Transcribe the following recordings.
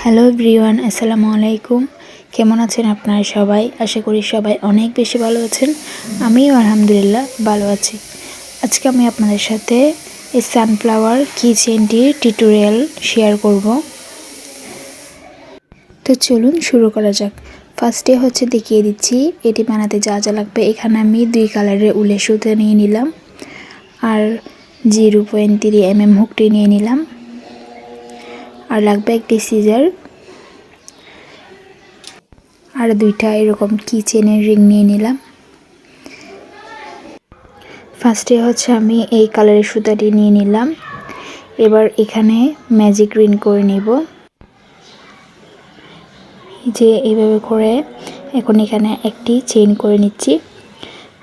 Hello everyone, আসসালামু আলাইকুম। কেমন আছেন আপনারা সবাই? আশা করি সবাই অনেক বেশি ভালো আছেন। আমিও আলহামদুলিল্লাহ ভালো আছি। আজকে আমি আপনাদের সাথে এই সানফ্লাওয়ার কি চেইনটির টিউটোরিয়াল শেয়ার করব। তো চলুন শুরু করা যাক। ফার্স্টে দেখিয়ে দিচ্ছি এটি বানাতে যা যা লাগবে। এখানে আমি 2 কালারের উলের সুতা নিয়ে নিলাম, আর 0.3 mm হুকটি নিয়ে নিলাম, আর লাগবে একটি সিজার, আর 2টা এরকম কি চেনের রিং নিয়ে নিলাম। ফার্স্টে আমি এই কালারের সুতাটি নিয়ে নিলাম। এবার এখানে ম্যাজিক রিং করে নিব, যে এইভাবে করে। এখন এখানে একটি চেইন করে নিচ্ছি।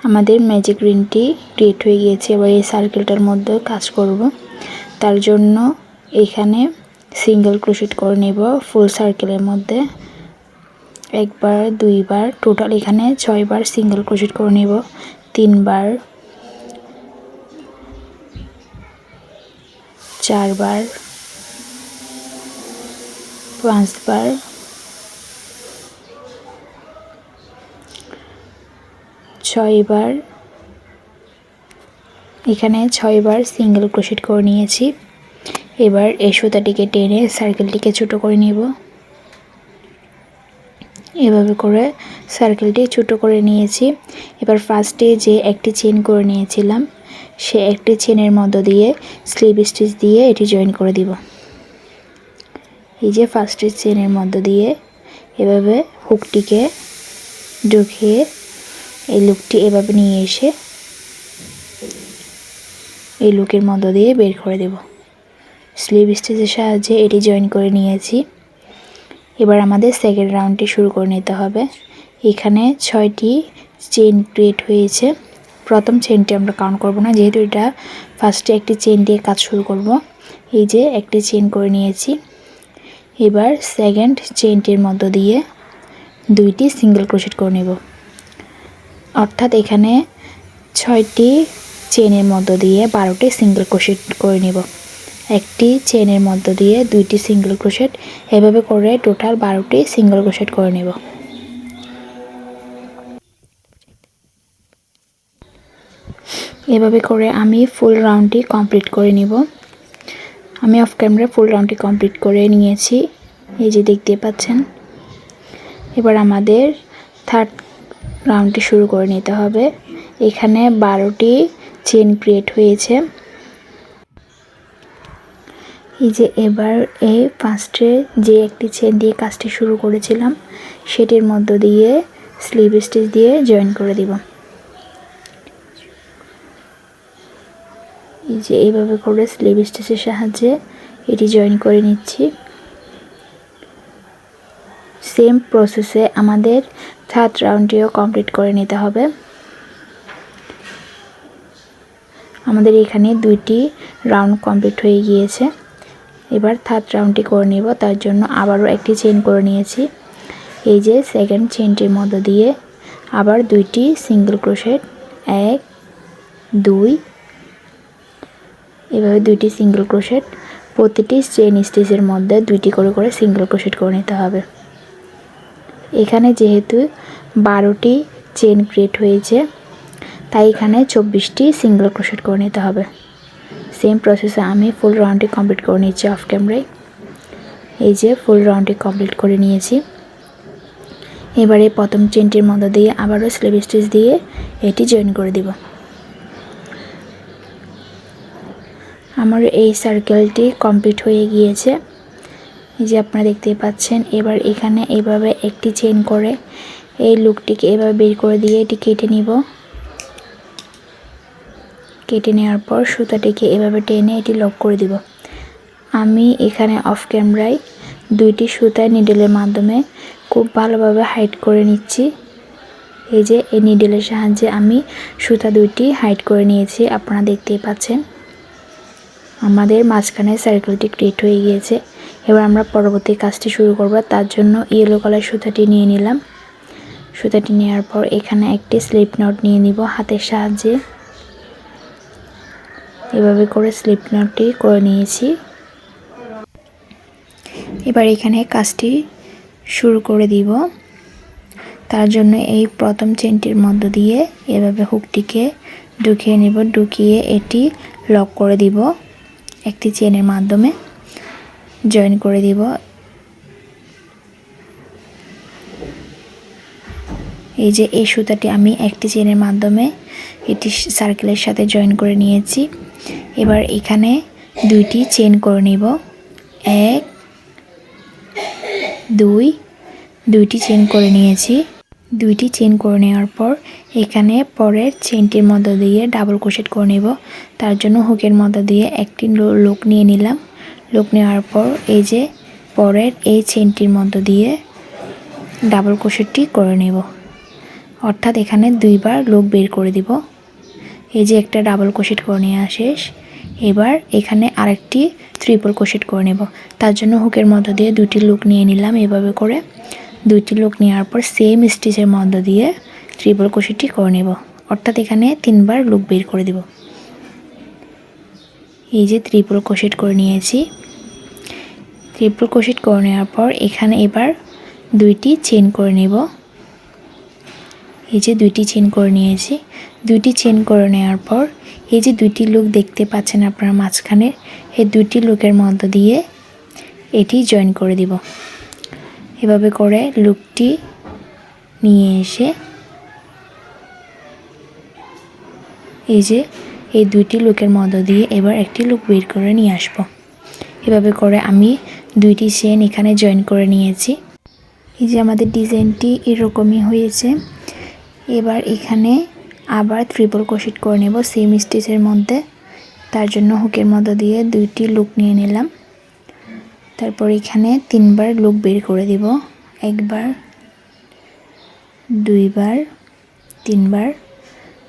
আমাদের ম্যাজিক রিংটি ক্রিয়েট হয়ে গিয়েছে। এবার এই সার্কেলটার মধ্যে কাজ করব। তার জন্য এখানে সিঙ্গেল ক্রোশেট করে নেব ফুল সার্কেলের মধ্যে। একবার, 2 বার, টোটাল এখানে 6 বার সিঙ্গেল ক্রোশেট করে নেব। 3 বার, 4 বার, 5 বার, 6 বার। এখানে 6 বার সিঙ্গেল ক্রোশেট করে নিয়েছি। এবার এই সুতাটিকে টেনে সার্কেলটিকে ছোট করে নেব। এভাবে করে সার্কেলটি ছোট করে নিয়েছি। এবার ফার্স্টে যে একটি চেইন করে নিয়েছিলাম, সে একটি চেনের মধ্য দিয়ে স্লিপ স্টিচ দিয়ে এটি জয়েন করে দিব। এই যে ফার্স্টের চেনের মধ্য দিয়ে এভাবে হুকটিকে ঢুকিয়ে এই লুকটি এভাবে নিয়ে এসে এই লুকের মধ্য দিয়ে বের করে দেব। স্লিপ স্টিচের সাহায্যে এটি জয়েন করে নিয়েছি। এবার আমাদের সেকেন্ড রাউন্ডটি শুরু করে নিতে হবে। এখানে 6টি চেইন ক্রিয়েট হয়েছে। প্রথম চেইনটি আমরা কাউন্ট করব না, যেহেতু এটা ফার্স্টে একটি চেইন দিয়ে কাজ শুরু করব। এই যে একটি চেইন করে নিয়েছি। এবার সেকেন্ড চেইনটির মধ্য দিয়ে 2টি সিঙ্গেল ক্রোশেট করে নেব। অর্থাৎ এখানে 6টি চেইনের মধ্য দিয়ে 12টি সিঙ্গেল ক্রোশেট করে নেব। একটি চেইনের মধ্য দিয়ে 2টি সিঙ্গেল ক্রোশেট, এভাবে করে টোটাল 12টি সিঙ্গেল ক্রোশেট করে নেব। এভাবে করে আমি ফুল রাউন্ডটি কমপ্লিট করে নিব। আমি অফ ক্যামেরা ফুল রাউন্ডটি কমপ্লিট করে নিয়েছি, এই যে দেখতে পাচ্ছেন। এবার আমাদের থার্ড রাউন্ডটি শুরু করে নিতে হবে। এখানে 12টি চেইন ক্রিয়েট হয়েছে। এই যে এবার এই ফার্স্টে যে একটি চেইন দিয়ে কাজটি শুরু করেছিলাম, সেটির মধ্য দিয়ে স্লিপ স্টিচ দিয়ে জয়েন করে দিব। এই যে এইভাবে করে স্লিপ স্টিচের সাহায্যে এটি জয়েন করে নিচ্ছি। সেম প্রসেসে আমাদের থার্ড রাউন্ডটিও কমপ্লিট করে নিতে হবে। আমাদের এখানে 2টি রাউন্ড কমপ্লিট হয়ে গিয়েছে। এবার থার্ড রাউন্ডটি করে নেব। তার জন্য আবারও একটি চেইন করে নিয়েছি। এই যে সেকেন্ড চেইনটির মধ্য দিয়ে আবার 2টি সিঙ্গেল ক্রোশেট, 1, 2, এভাবে 2টি সিঙ্গেল ক্রোশেট। প্রতিটি চেইন স্টিচের মধ্যে 2টি করে করে সিঙ্গেল ক্রোশেট করে নিতে হবে। এখানে যেহেতু 12টি চেইন ক্রিয়েট হয়েছে, তাই এখানে 24টি সিঙ্গেল ক্রোশেট করে নিতে হবে। সেম প্রসেসে আমি ফুল রাউন্ডটি কমপ্লিট করে নিচ্ছি অফ ক্যামেরায়। এই যে ফুল রাউন্ডটি কমপ্লিট করে নিয়েছি। এবারে প্রথম চেইনটির মধ্য দিয়ে আবারও স্লিপ স্টিচ দিয়ে এটি জয়েন করে দিব। আমার এই সার্কেলটি কমপ্লিট হয়ে গিয়েছে, এই যে আপনারা দেখতেই পাচ্ছেন। এবার এখানে এইভাবে একটি চেইন করে এই লুকটিকে এভাবে বের করে দিয়ে এটি কেটে নিব। কেটে নেওয়ার পর সুতাটিকে এভাবে টেনে এটি লক করে দিব। আমি এখানে অফ ক্যামেরায় 2টি সুতায় নিডলের মাধ্যমে খুব ভালোভাবে হাইড করে নিচ্ছি। এই যে এই নিডলের সাহায্যে আমি সুতা 2টি হাইড করে নিয়েছি, আপনারা দেখতেই পাচ্ছেন। আমাদের মাঝখানে সার্কেলটি ক্রিয়েট হয়ে গিয়েছে। এবার আমরা পরবর্তী কাজটি শুরু করব। তার জন্য ইয়েলো কালার সুতাটি নিয়ে নিলাম। সুতাটি নেওয়ার পর এখানে একটি স্লিপ নট নিয়ে নিব হাতের সাহায্যে। এভাবে করে স্লিপ নটটি করে নিয়েছি। এবার এখানে কাজটি শুরু করে দিব। তার জন্য এই প্রথম চেনটির মধ্য দিয়ে এভাবে হুকটিকে ঢুকিয়ে নিব, ঢুকিয়ে এটি লক করে দিব, একটি চেনের মাধ্যমে জয়েন করে দিব। এই যে এই সুতাটি আমি একটি চেনের মাধ্যমে এটি সার্কেলের সাথে জয়েন করে নিয়েছি। এবার এখানে দুইটি চেন করে নিব, 1 2, দুইটি চেন করে নিয়েছি। দুইটি চেন করে নেওয়ার পর এখানে পরের চেনটির মধ্য দিয়ে ডাবল ক্রোশেট করে নেব। তার জন্য হুকের মধ্য দিয়ে একটি লুপ নিয়ে নিলাম। লুপ নেওয়ার পর এই যে পরের এই চেনটির মধ্য দিয়ে ডাবল ক্রোশেটটি করে নেব, অর্থাৎ এখানে দুইবার লুপ বের করে দিব। এই যে একটা ডাবল ক্রোশেট করে নেওয়া শেষ। এবার এখানে আরেকটি ট্রিপল ক্রোশেট করে নেব। তার জন্য হুকের মধ্য দিয়ে দুটি লুপ নিয়ে নিলাম। এভাবে করে দুইটি লুপ নেওয়ার পর সেম স্টিচের মধ্য দিয়ে ট্রিপল ক্রোশেটটি করে নেব, অর্থাৎ এখানে তিনবার লুপ বের করে দেব। এই যে ট্রিপল ক্রোশেট করে নিয়েছি। ট্রিপল ক্রোশেট করে নেওয়ার পর এখানে এবার দুইটি চেন করে নেব। এই যে দুইটি চেন করে নিয়েছি। দুইটি চেন করে নেওয়ার পর এই যে দুইটি লুপ দেখতে পাচ্ছেন আপনারা মাঝখানে, এই দুইটি লুপের মধ্য দিয়ে এটি জয়েন করে দিব। এভাবে করে লুপটি নিয়ে এসে এই যে এই দুইটি লুপের মধ্য দিয়ে এবার একটি লুপ বের করে নিয়ে আসব। এভাবে করে আমি দুইটি চেন এখানে জয়েন করে নিয়েছি। এই যে আমাদের ডিজাইনটি এরকমই হয়েছে। এবার এখানে আবার ট্রিপল ক্রোশেট করে নেব সেম স্টিচের মধ্যে। তার জন্য হুকের মধ্য দিয়ে দুইটি লুপ নিয়ে নিলাম। তারপর এখানে তিনবার লুপ বের করে দিব, একবার, দুইবার,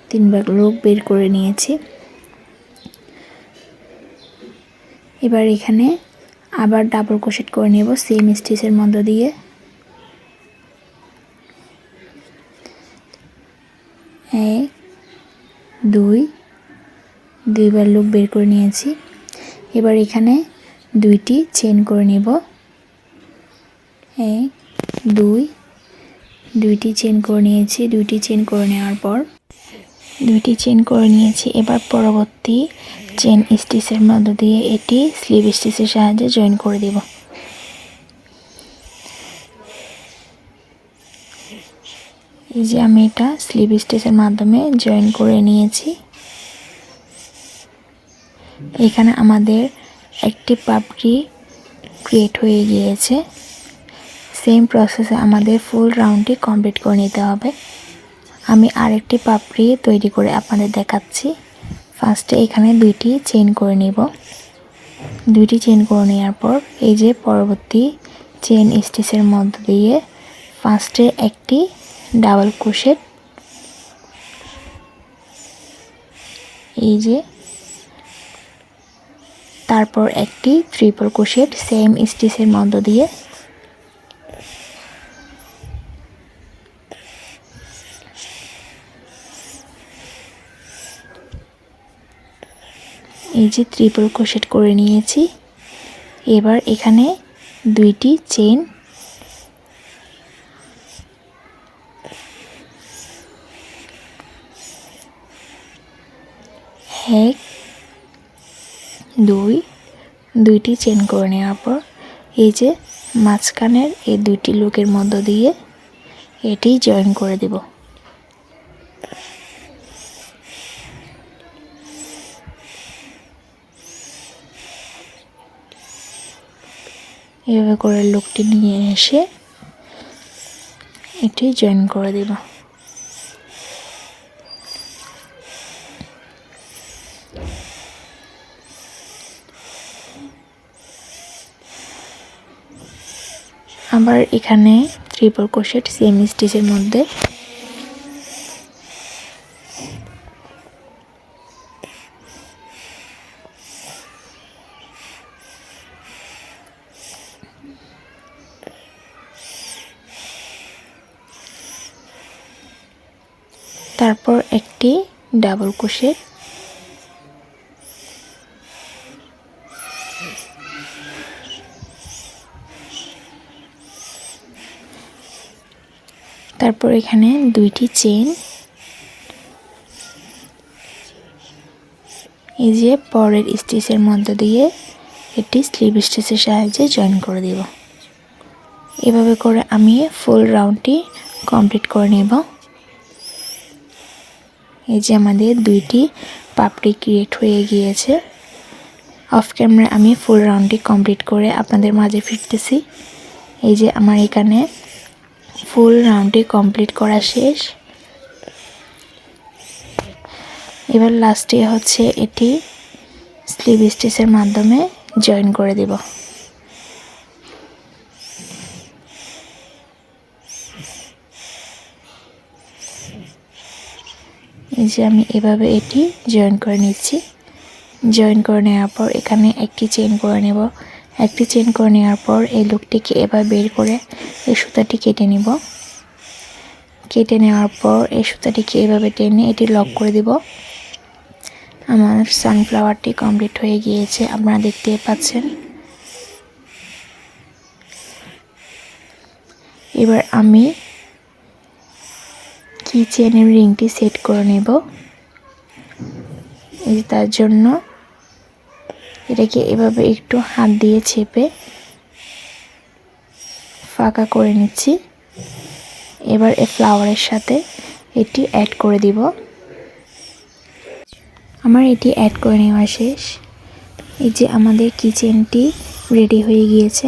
তিনবার লুপ বের করে নিয়েছি। এবার এখানে আবার ডাবল ক্রোশেট করে নেব সেম স্টিচের মধ্য দিয়ে। এক, দুইবার লুপ বের করে নিয়েছি। এবার এখানে দুইটি চেন করে নেব, 1 2, দুইটি চেন করে নিয়েছি। দুইটি চেন করে নেওয়ার পর দুইটি চেন করে নিয়েছি। এবার পরবর্তী চেন স্টিচের মধ্য দিয়ে এটি স্লিভ স্টিচের সাহায্যে জয়েন করে দেব। এই যে আমি এটা স্লিভ স্টিচের মাধ্যমে জয়েন করে নিয়েছি। এখানে আমাদের একটি পাপড়ি ক্রিয়েট হয়ে গিয়েছে। সেম প্রসেসে আমাদের ফুল রাউন্ডটি কমপ্লিট করে নিতে হবে। আমি আরেকটি পাপড়ি তৈরি করে আপনাদের দেখাচ্ছি। ফার্স্টে এখানে দুইটি চেন করে নেব। দুইটি চেন করে নেওয়ার পর এই যে পরবর্তী চেন স্টিচের মধ্য দিয়ে ফার্স্টে একটি ডাবল ক্রোশেট, এই যে তারপর একটি ট্রিপল ক্রোশেট সেম স্টিচের মধ্য দিয়ে, এই যে ট্রিপল ক্রোশেট করে নিয়েছি। এবার এখানে দুইটি চেন, 1 2, দুইটি চেন করে নেওয়ার পর এই যে মাঝখানের এই দুইটি লুপের মধ্য দিয়ে এটি জয়েন করে দেব। এভাবে করে লুপটি নিয়ে এসে এটি জয়েন করে দেব। আবার এখানে ট্রিপল ক্রোশেট সেম স্টিচের মধ্যে তারপর একটি ডাবল ক্রোশেট, তারপর এখানে 2টি চেইন, এই যে পরের স্টিচের মধ্য দিয়ে এটি স্লিপ স্টিচের সাহায্যে জয়েন করে দেব। এভাবে করে আমি ফুল রাউন্ডটি কমপ্লিট করে নেব। এই যে আমাদের 2টি পাপড়ি ক্রিয়েট হয়ে গিয়েছে। অফ ক্যামেরা আমি ফুল রাউন্ডটি কমপ্লিট করে আপনাদের মাঝে ফিরতেছি। এই যে আমার এখানে ফুল রাউন্ডটি কমপ্লিট করা শেষ। এবার লাস্টে হচ্ছে এটি স্লিপ স্টিচের মাধ্যমে জয়েন করে দেব। এই যে আমি এভাবে এটি জয়েন করে নিচ্ছি। জয়েন করে নেওয়ার পর এখানে একটি চেইন করে নেব। একটি চেইন করে নেওয়ার পর এই লুকটিকে এবার বের করে এই সুতাটি কেটে নেব। কেটে নেওয়ার পর এই সুতাটিকে এভাবে টেনে এটি লক করে দেব। আমার সানফ্লাওয়ারটি কমপ্লিট হয়ে গিয়েছে, আপনারা দেখতে পাচ্ছেন। এবার আমি কি চেনের রিংটি সেট করে নেব। এই তার জন্য এটাকে এভাবে একটু হাত দিয়ে চেপে ফাঁকা করে নিচ্ছি। এবার এই ফ্লাওয়ারের সাথে এটি অ্যাড করে দিব। আমার এটি অ্যাড করে নেওয়া শেষ। এই যে আমাদের কিচেনটি রেডি হয়ে গিয়েছে।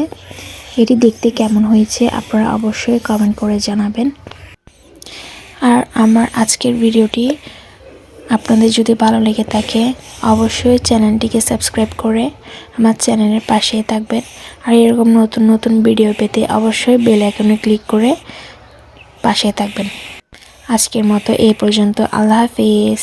এটি দেখতে কেমন হয়েছে আপনারা অবশ্যই কমেন্ট করে জানাবেন। আর আমার আজকের ভিডিওটি আপনাদের যদি ভালো লেগে থাকে অবশ্যই চ্যানেলটিকে সাবস্ক্রাইব করে আমার চ্যানেলের পাশেই থাকবেন। আর এরকম নতুন নতুন ভিডিও পেতে অবশ্যই বেল আইকনে ক্লিক করে পাশে থাকবেন। আজকের মতো এই পর্যন্ত। আল্লাহ হাফেজ।